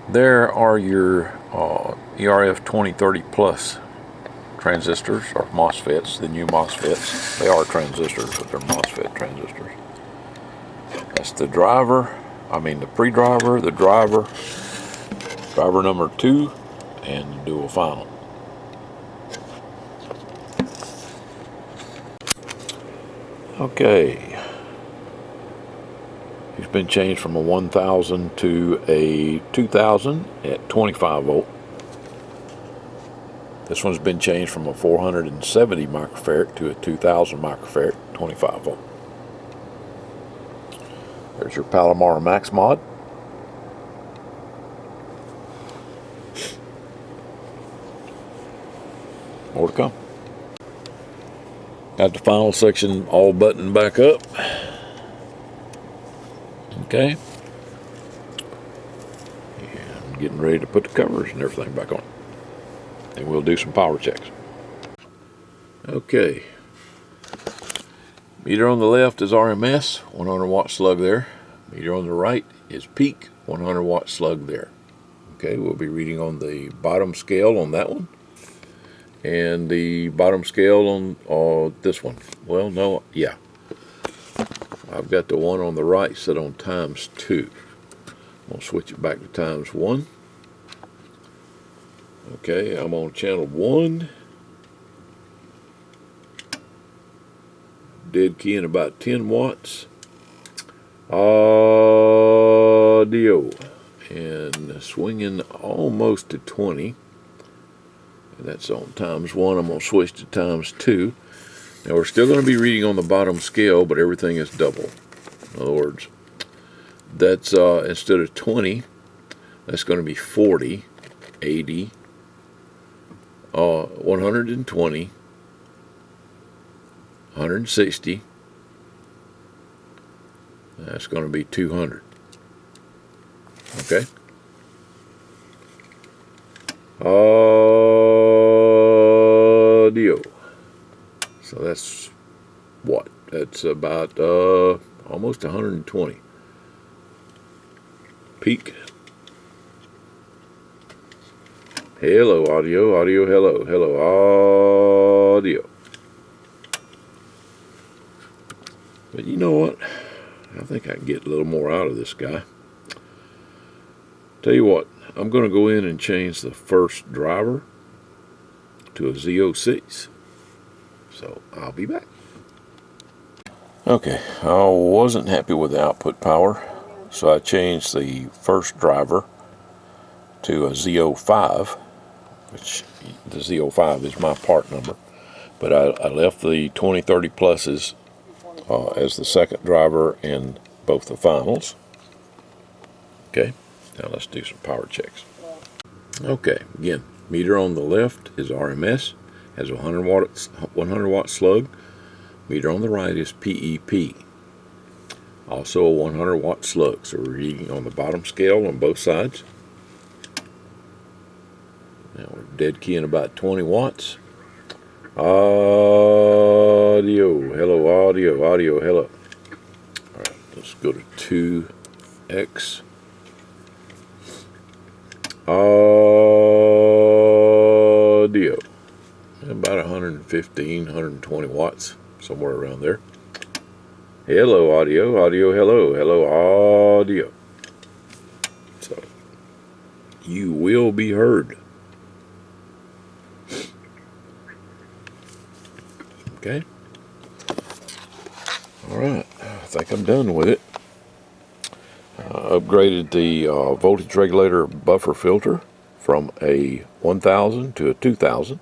There are your ERF 2030 Plus transistors, or MOSFETs, the new MOSFETs. They are transistors, but they're MOSFET transistors. That's the driver, the pre-driver, the driver, driver number 2, and the dual final. Okay. It's been changed from a 1000 to a 2000 at 25 volt. This one's been changed from a 470 microfarad to a 2000 microfarad, 25 volt. There's your Palomar Max mod. More to come. Got the final section all buttoned back up. Okay. And getting ready to put the covers and everything back on. And we'll do some power checks. Okay. Meter on the left is RMS, 100 watt slug there. Meter on the right is peak, 100 watt slug there. Okay, we'll be reading on the bottom scale on that one. And the bottom scale on this one. Well, no, yeah. I've got the one on the right set on ×2. I'm going to switch it back to ×1. Okay, I'm on channel 1. Dead key in about 10 watts. Audio. And swinging almost to 20. And that's on ×1. I'm going to switch to ×2. Now we're still going to be reading on the bottom scale, but everything is double. In other words, that's instead of 20, that's going to be 40, 80, 120, 160. That's going to be 200. Okay. Audio. So that's what? That's about almost 120. Peak. Hello, audio, audio, hello, hello, audio. But you know what? I think I can get a little more out of this guy. Tell you what, I'm going to go in and change the first driver to a Z06. So I'll be back. Okay, I wasn't happy with the output power, so I changed the first driver to a Z05, which the Z05 is my part number, but I left the 2030 pluses as the second driver in both the finals. Okay, now let's do some power checks. Okay, again, meter on the left is RMS, has a 100 watt slug. Meter on the right is PEP, also a 100 watt slug. So we're reading on the bottom scale on both sides. Now we're dead key in about 20 watts. Audio, hello, audio, audio, hello. All right, let's go to 2X. Audio, about 115, 120 watts, somewhere around there. Hello, audio, audio, hello, hello, audio. So you will be heard. Okay. All right, I think I'm done with it. Upgraded the voltage regulator buffer filter from a 1000 to a 2000.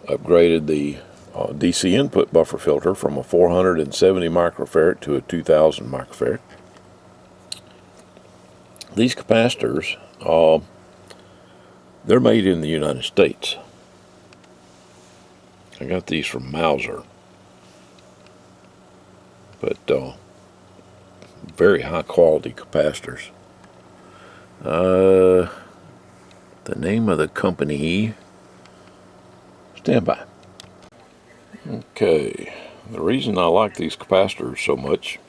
Upgraded the DC input buffer filter from a 470 microfarad to a 2000 microfarad. These capacitors, they're made in the United States. I got these from Mouser, but very high quality capacitors. The name of the company, stand by. Okay, the reason I like these capacitors so much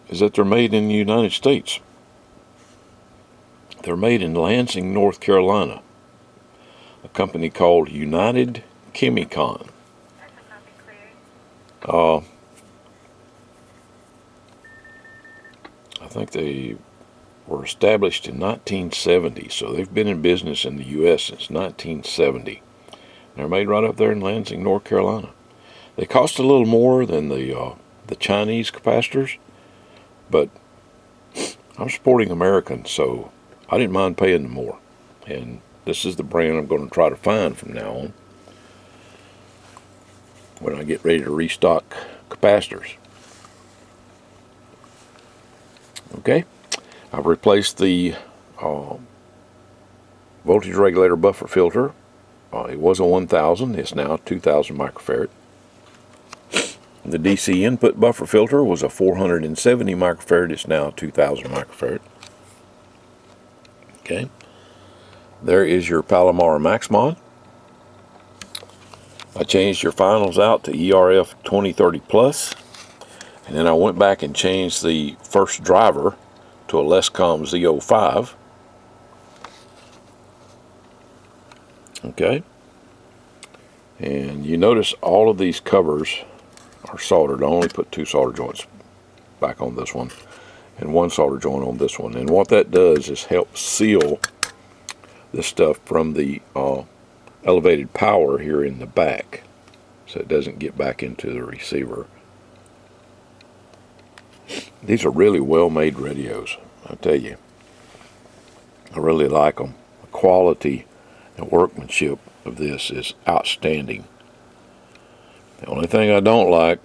is that they're made in the United States. They're made in Lansing, North Carolina. A company called United Chemicon. I think they were established in 1970, so they've been in business in the U.S. since 1970. They're made right up there in Lansing, North Carolina. They cost a little more than the Chinese capacitors, but I'm supporting Americans, so I didn't mind paying them more. And this is the brand I'm going to try to find from now on when I get ready to restock capacitors. Okay, I've replaced the voltage regulator buffer filter. It was a 1000, it's now 2000 microfarad. The DC input buffer filter was a 470 microfarad, it's now 2000 microfarad. Okay, there is your Palomar Maxmod. I changed your finals out to ERF 2030 Plus, and then I went back and changed the first driver to a Lescom Z05. Okay, and you notice all of these covers are soldered. I only put 2 solder joints back on this one and 1 solder joint on this one, and what that does is help seal this stuff from the elevated power here in the back, so it doesn't get back into the receiver. These are really well made radios, I tell you. I really like them. The quality and workmanship of this is outstanding. The only thing I don't like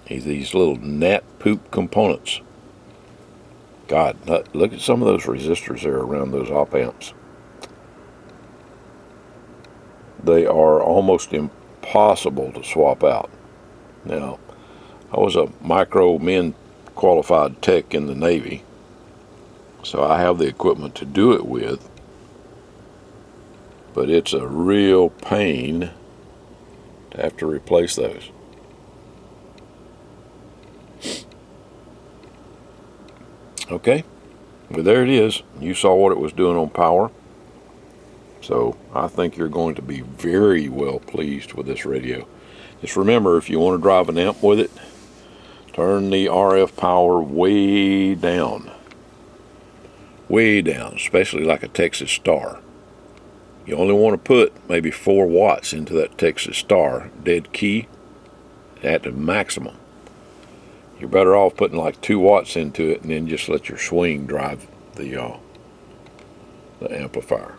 is these little gnat poop components. God, look at some of those resistors there around those op amps. They are almost impossible to swap out. Now, I was a micro min qualified tech in the Navy, so I have the equipment to do it with, but it's a real pain to have to replace those. Okay, well, there it is. You saw what it was doing on power. So I think you're going to be very well pleased with this radio. Just remember, if you want to drive an amp with it, turn the RF power way down. Way down, especially like a Texas Star. You only want to put maybe 4 watts into that Texas Star dead key at the maximum. You're better off putting like 2 watts into it and then just let your swing drive the amplifier.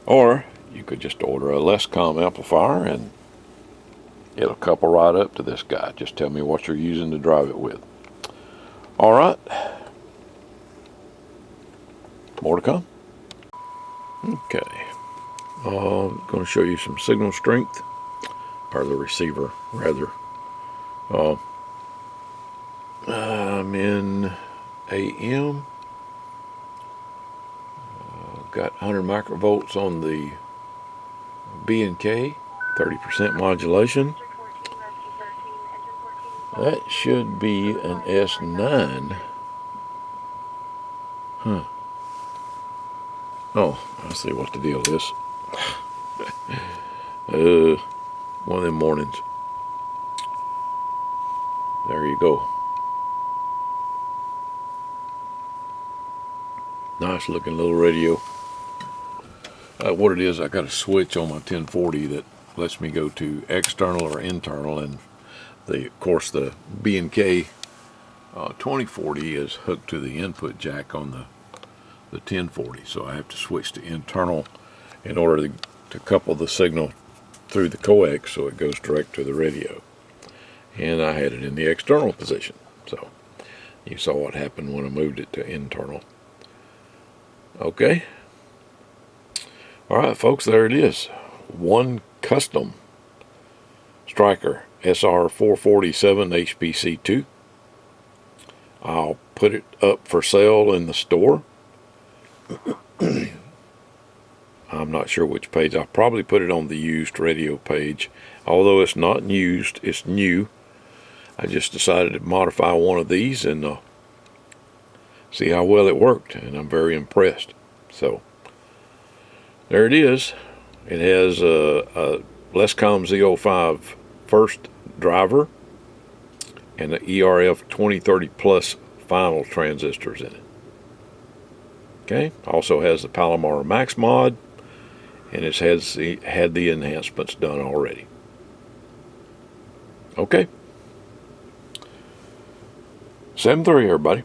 Or you could just order a Lescom amplifier and it'll couple right up to this guy. Just tell me what you're using to drive it with. Alright. More to come. Okay. I'm going to show you some signal strength, or the receiver rather. I'm in AM. Got 100 microvolts on the B&K, 30% modulation. That should be an S9. Huh. Oh, I see what the deal is. One of them mornings. There you go. Nice looking little radio. What it is, I got a switch on my 1040 that lets me go to external or internal, and of course the B&K 2040 is hooked to the input jack on the 1040, so I have to switch to internal in order to couple the signal through the coax so it goes direct to the radio. And I had it in the external position, so you saw what happened when I moved it to internal. Okay. Alright folks, there it is. One custom Striker SR447 HPC2. I'll put it up for sale in the store. I'm not sure which page. I'll probably put it on the used radio page. Although it's not used, it's new. I just decided to modify one of these and see how well it worked, and I'm very impressed. So there it is. It has a Lescom Z05 first driver and the ERF 2030 Plus final transistors in it. Okay, also has the Palomar Max mod, and it has had the enhancements done already. Okay. 7-3, everybody.